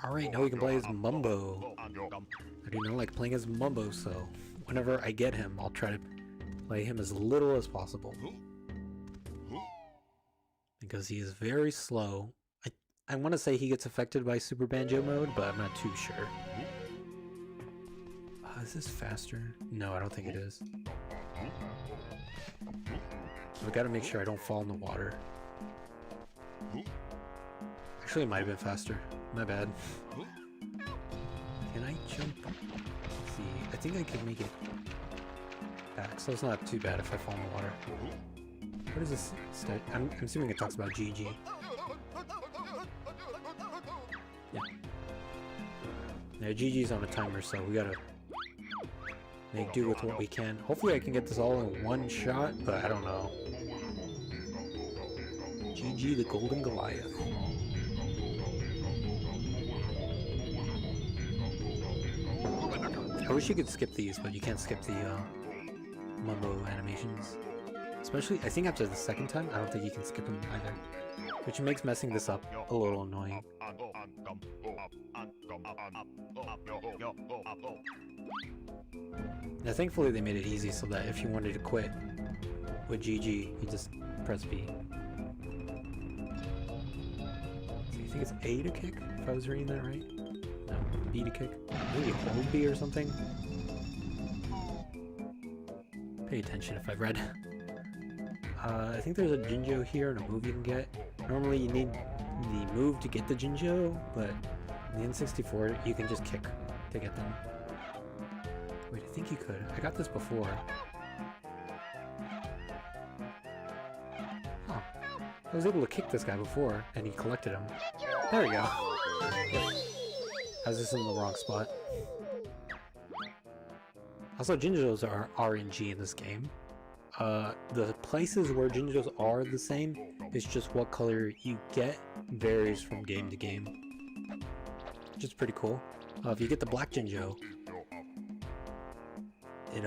Alright, now we can play as Mumbo. I do not like playing as Mumbo, so whenever I get him, I'll try to play him as little as possible. Because he is very slow. I want to say he gets affected by Super Banjo mode, but I'm not too sure. Is this faster? No, I don't think it is. So I gotta make sure I don't fall in the water. Actually, it might have been faster. My bad. Can I jump? Let's see, I think I can make it back, so it's not too bad if I fall in the water. What is this? I'm assuming it talks about GG. Yeah, GG's on a timer, so we gotta make do with what we can. Hopefully I can get this all in one shot, but I don't know. GG the Golden Goliath. I wish you could skip these, but you can't skip the Mumbo animations. Especially, I think after the second time, I don't think you can skip them either. Which makes messing this up a little annoying. Now thankfully they made it easy so that if you wanted to quit with GG, you just press B. So you think it's A to kick, if I was reading that right? No, B to kick. Maybe hold B or something? Pay attention if I've read. I think there's a Jinjo here and a move you can get. Normally you need the move to get the Jinjo, but in the N64 you can just kick to get them. Wait, I think you could. I got this before. Huh. I was able to kick this guy before, and he collected him. There we go. Yep. I was just in the wrong spot. Also, Jinjos are RNG in this game. The places where Jinjos are the same, it's just what color you get varies from game to game. Which is pretty cool. If you get the black Jinjo, it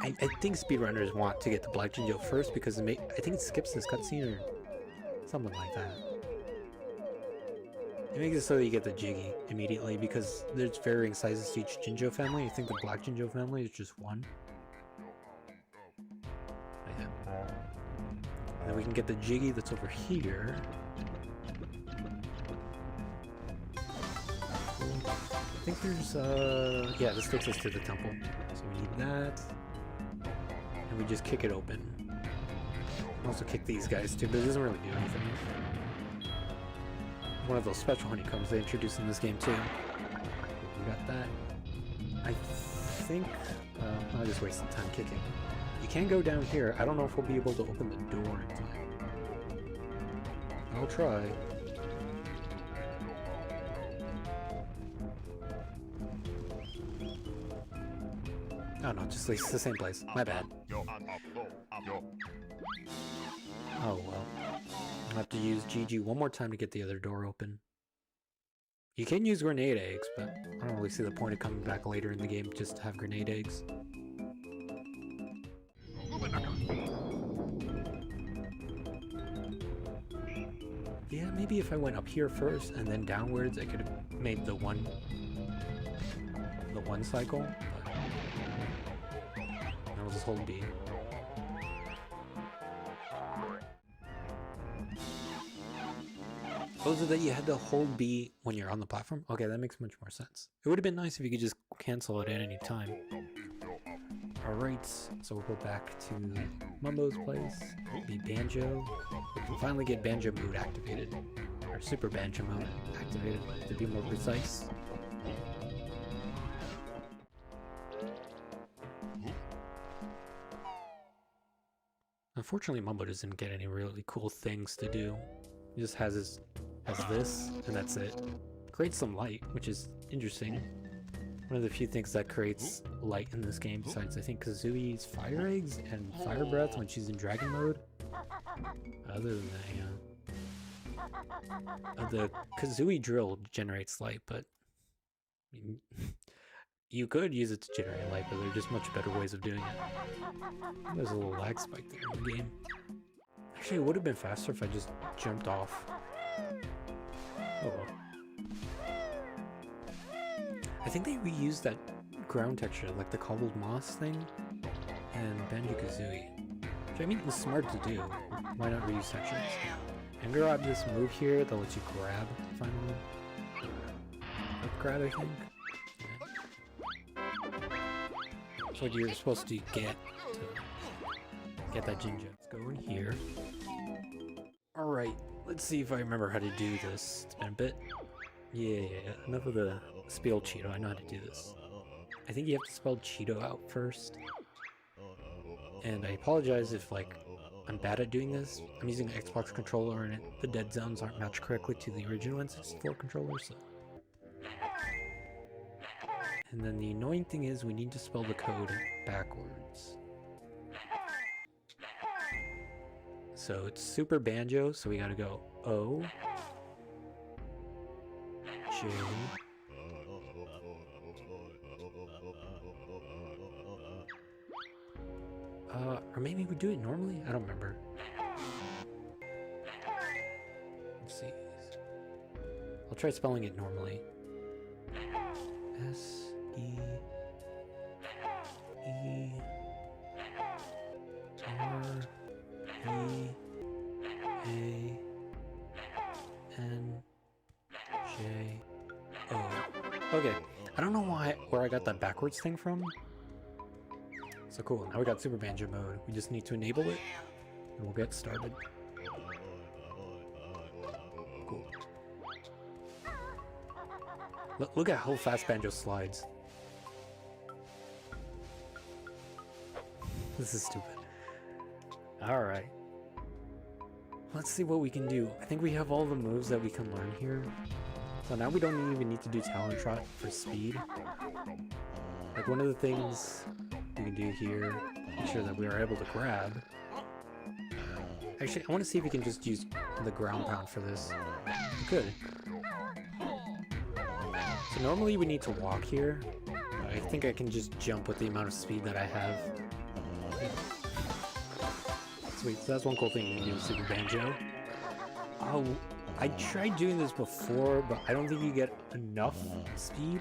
I think speedrunners want to get the black Jinjo first because I think it skips this cutscene or something like that. It makes it so that you get the Jiggy immediately because there's varying sizes to each Jinjo family. I think the black Jinjo family is just one. Yeah. And then we can get the Jiggy that's over here. I think there's, yeah, this takes us to the temple. So we need that. And we just kick it open. Also kick these guys too, but it doesn't really do anything. One of those special honeycombs they introduced in this game too. We got that. I think, I'll just waste some time kicking. You can go down here. I don't know if we'll be able to open the door in time. I'll try. Oh no, just it's the same place. My bad. Oh well. I'll have to use GG one more time to get the other door open. You can use grenade eggs, but I don't really see the point of coming back later in the game just to have grenade eggs. Yeah, maybe if I went up here first and then downwards, I could have made the one cycle, but I'll just hold B. Oh, so that you had to hold B when you're on the platform? Okay, that makes much more sense. It would have been nice if you could just cancel it at any time. Alright, so we'll go back to Mumbo's place, be Banjo. We can finally get Banjo mode activated. Or Super Banjo mode activated, to be more precise. Unfortunately, Mumbo doesn't get any really cool things to do. He just has this, and that's it. Creates some light, which is interesting. One of the few things that creates light in this game, besides I think Kazooie's fire eggs and fire breath when she's in dragon mode. Other than that, yeah. The Kazooie drill generates light, but I mean, you could use it to generate light, but there are just much better ways of doing it. There's a little lag spike there in the game. Actually, it would have been faster if I just jumped off. Oh well. I think they reused that ground texture, like the cobbled moss thing, and Banjo-Kazooie. Which I mean, it's smart to do. Why not reuse sections? And grab this move here that lets you grab, finally. Up grab, I think. That's what you're supposed to get that ginger. Let's go in here. Alright, let's see if I remember how to do this. It's been a bit. Yeah. Enough of the spell cheato. I know how to do this. I think you have to spell cheato out first. And I apologize if, like, I'm bad at doing this. I'm using an Xbox controller and the dead zones aren't matched correctly to the original N64 controller, so. And then the annoying thing is we need to spell the code backwards. So it's Super Banjo, so we gotta go O, J, or maybe we do it normally? I don't remember. Let's see. I'll try spelling it normally. S, E, E, R, E, A, N, J, O. Okay, I don't know where I got that backwards thing from. So cool, now we got Super Banjo mode. We just need to enable it, and we'll get started. Cool. Look at how fast Banjo slides. This is stupid. Alright. Let's see what we can do. I think we have all the moves that we can learn here. So now we don't even need to do Talon Trot for speed. Like one of the things we can do here, make sure that we are able to grab. Actually, I want to see if we can just use the ground pound for this. We could. So normally we need to walk here. I think I can just jump with the amount of speed that I have. Sweet, so that's one cool thing you can do with Super Banjo. Oh, I tried doing this before, but I don't think you get enough speed.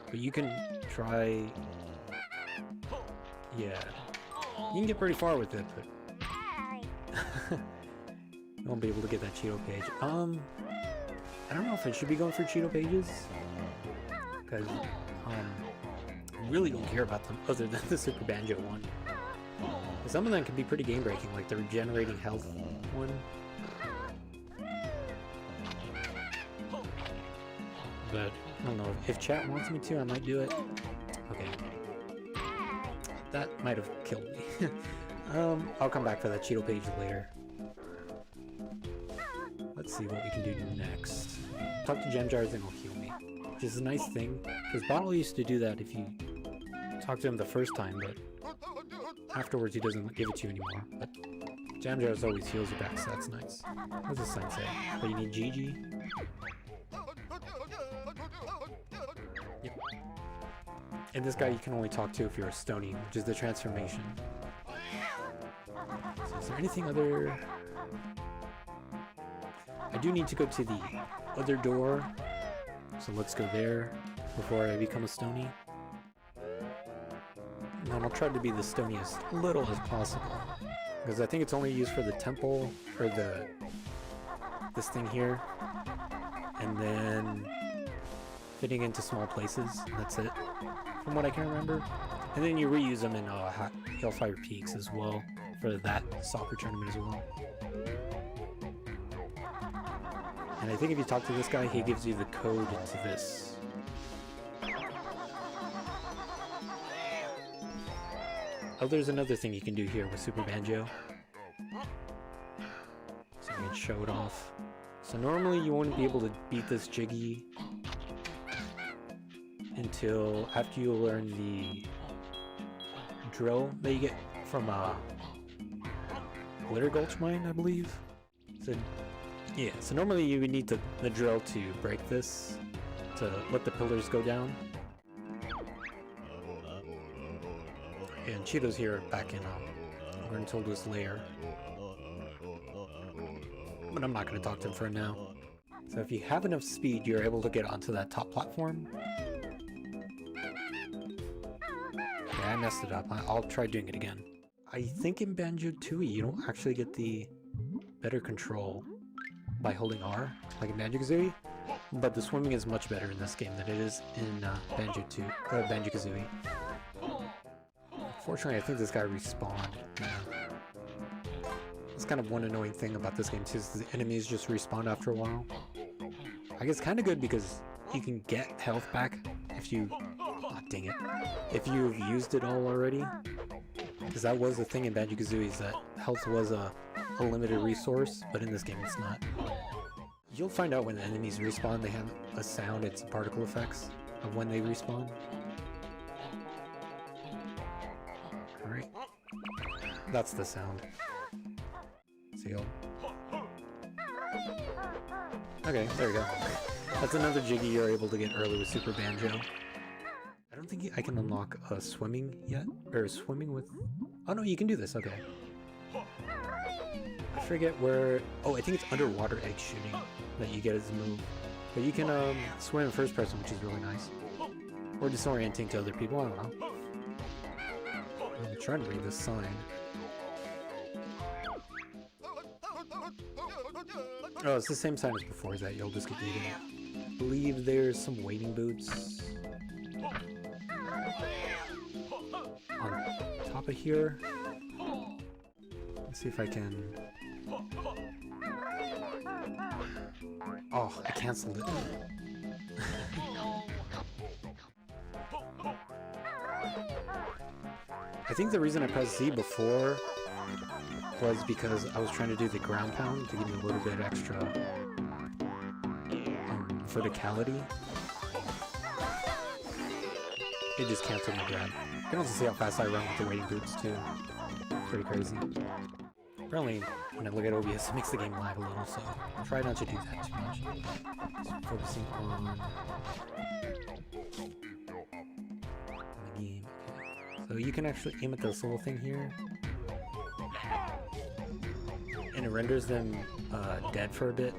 But you can try... Yeah. You can get pretty far with it, but... You won't be able to get that Cheato page. I don't know if I should be going for Cheato pages. Because, I really don't care about them other than the Super Banjo one. Some of them can be pretty game-breaking, like the regenerating health one. But, I don't know, if chat wants me to, I might do it. Okay. That might have killed me. I'll come back for that Cheato page later. Let's see what we can do next. Talk to Gem Jars and he'll heal me. Which is a nice thing, because Bottle used to do that if you talk to him the first time, but afterwards he doesn't give it to you anymore. But Jam Jars always heals you back, so that's nice. What does this sign say? But you need GG? Yep. And this guy you can only talk to if you're a Stony, which is the transformation. So is there anything other... I do need to go to the other door, so let's go there before I become a Stony. And then I'll try to be the stoniest little as possible, because I think it's only used for the temple, or this thing here, and then fitting into small places, and that's it, from what I can remember. And then you reuse them in Hellfire Peaks as well, for that soccer tournament as well. And I think if you talk to this guy, he gives you the code to this. Oh, there's another thing you can do here with Super Banjo. So I can show it off. So normally you wouldn't be able to beat this Jiggy until after you learn the drill that you get from Glitter Gulch Mine, I believe. So yeah, so normally you would need the drill to break this, to let the pillars go down. And Cheato's here back in Gruntilda's lair. But I'm not going to talk to him for now. So if you have enough speed, you're able to get onto that top platform. I messed it up. I'll try doing it again. I think in Banjo-Tooie you don't actually get the better control by holding R, like in Banjo-Kazooie, but the swimming is much better in this game than it is in Banjo-Kazooie. Unfortunately, I think this guy respawned. Yeah. That's kind of one annoying thing about this game too, is the enemies just respawn after a while. I guess kind of good because you can get health back if you... Oh, dang it. If you've used it all already. Because that was the thing in Banjo-Kazooie, is that health was a limited resource, but in this game it's not. You'll find out when the enemies respawn, they have a sound, it's particle effects of when they respawn. Alright. That's the sound. See Okay, there we go. That's another Jiggy you're able to get early with Super Banjo. I don't think I can unlock swimming yet, or swimming with... Oh no, you can do this, okay. I forget where... Oh, I think it's underwater egg shooting that you get as a move. But you can swim in first person, which is really nice. Or disorienting to other people, I don't know. I'm trying to read this sign. Oh, it's the same sign as before, is that you'll just get eaten. I believe there's some wading boots on top of here. Let's see if I can... Oh, I canceled it. I think the reason I pressed Z before was because I was trying to do the ground pound to give me a little bit extra verticality. It just canceled my grab. You can also see how fast I run with the wading boots too. Pretty crazy. Apparently, when I look at OBS, it makes the game lag a little, so try not to do that too much. So focusing on the game. Okay. So you can actually aim at this little thing here, and it renders them dead for a bit,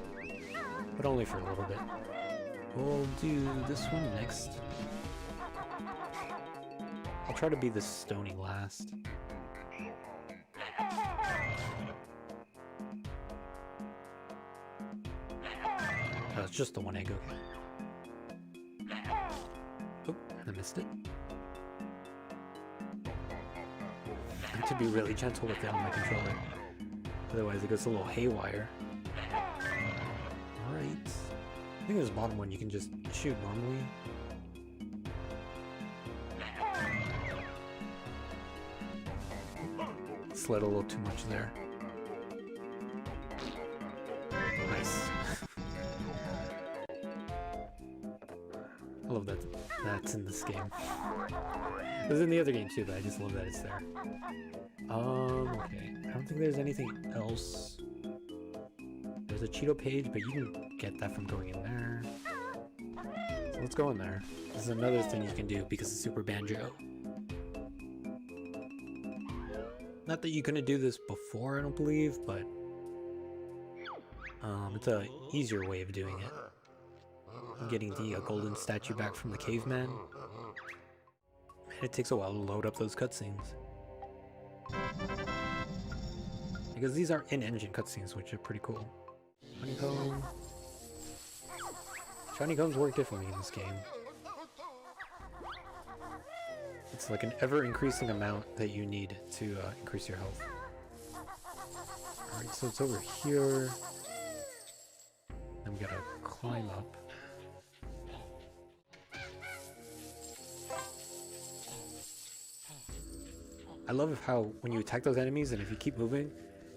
but only for a little bit. We'll do this one next. I'll try to be the stony last. Oh, it's just the one egg, okay. Oh, I missed it. I have to be really gentle with it on my controller. Otherwise it goes a little haywire. Alright. I think this bottom one you can just shoot normally. Slid a little too much there. Nice. I love that that's in this game. It was in the other game too, but I just love that it's there. Okay. I don't think there's anything else. There's a Cheato page, but you can get that from going in there. So let's go in there. This is another thing you can do because of Super Banjo. Not that you couldn't do this before, I don't believe, but it's a easier way of doing it. I'm getting the golden statue back from the caveman. And it takes a while to load up those cutscenes. Because these are in-engine cutscenes, which are pretty cool. Honeycomb. Honeycombs work differently in this game. It's like an ever-increasing amount that you need to increase your health. Alright, so it's over here. Then we gotta climb up. I love how when you attack those enemies and if you keep moving,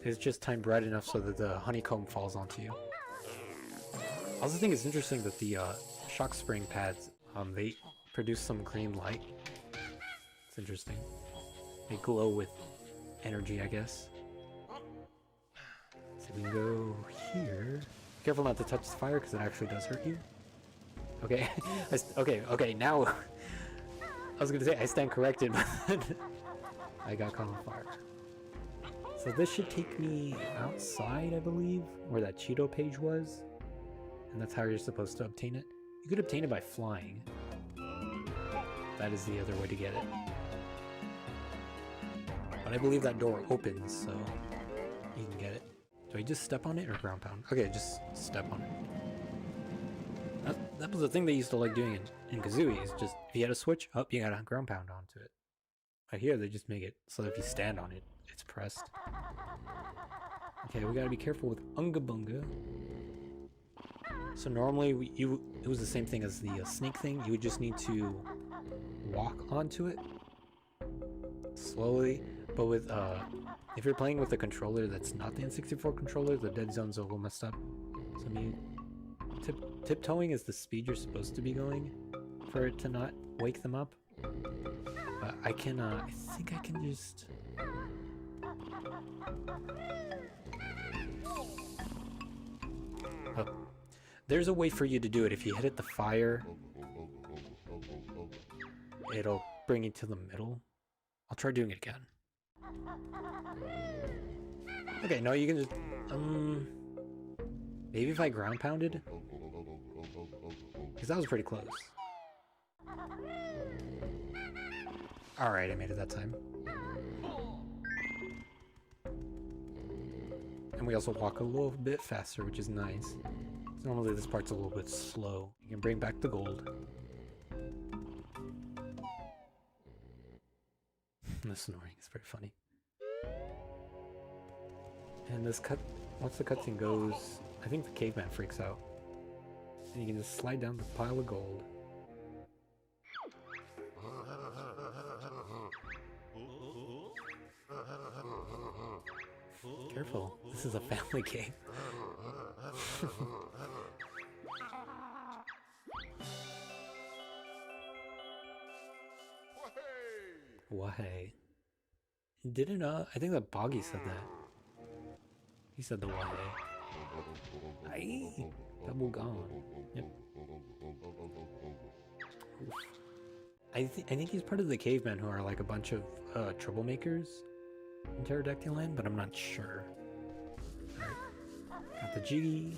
it's just timed right enough so that the honeycomb falls onto you. I also think it's interesting that the shock spring pads, they produce some green light. It's interesting. They glow with energy, I guess. So we can go here. Careful not to touch the fire because it actually does hurt you. Okay, okay, now I was gonna say I stand corrected, but I got caught on fire. So this should take me outside, I believe, where that Cheato page was. And that's how you're supposed to obtain it. You could obtain it by flying. That is the other way to get it. But I believe that door opens, so you can get it. Do I just step on it or ground pound? Okay, just step on it. That was the thing they used to like doing in Kazooie, is just if you had a switch up, you gotta ground pound onto it. Right here, they just make it so that if you stand on it, it's pressed. Okay, we gotta be careful with Unga Bunga. So normally it was the same thing as the sneak thing. You would just need to walk onto it slowly. But with if you're playing with a controller that's not the N64 controller, the dead zone's a little messed up. So I mean, tiptoeing is the speed you're supposed to be going for it to not wake them up. But I can, I think I can just... Oh. There's a way for you to do it. If you hit the fire, it'll bring you to the middle. I'll try doing it again. Okay, no, you can just... maybe if I ground pounded? Because that was pretty close. Alright, I made it that time. And we also walk a little bit faster, which is nice. Normally this part's a little bit slow. You can bring back the gold. The snoring is pretty funny. And this once the cutscene goes, I think the caveman freaks out. And you can just slide down the pile of gold. Careful, this is a family game. Wahey. Didn't I think that Boggy said that. He said the Wahey. Aye, double gone. Yep. Oof. I think he's part of the cavemen who are like a bunch of troublemakers in Pterodactyl Land, but I'm not sure. Alright. Got the Jiggy.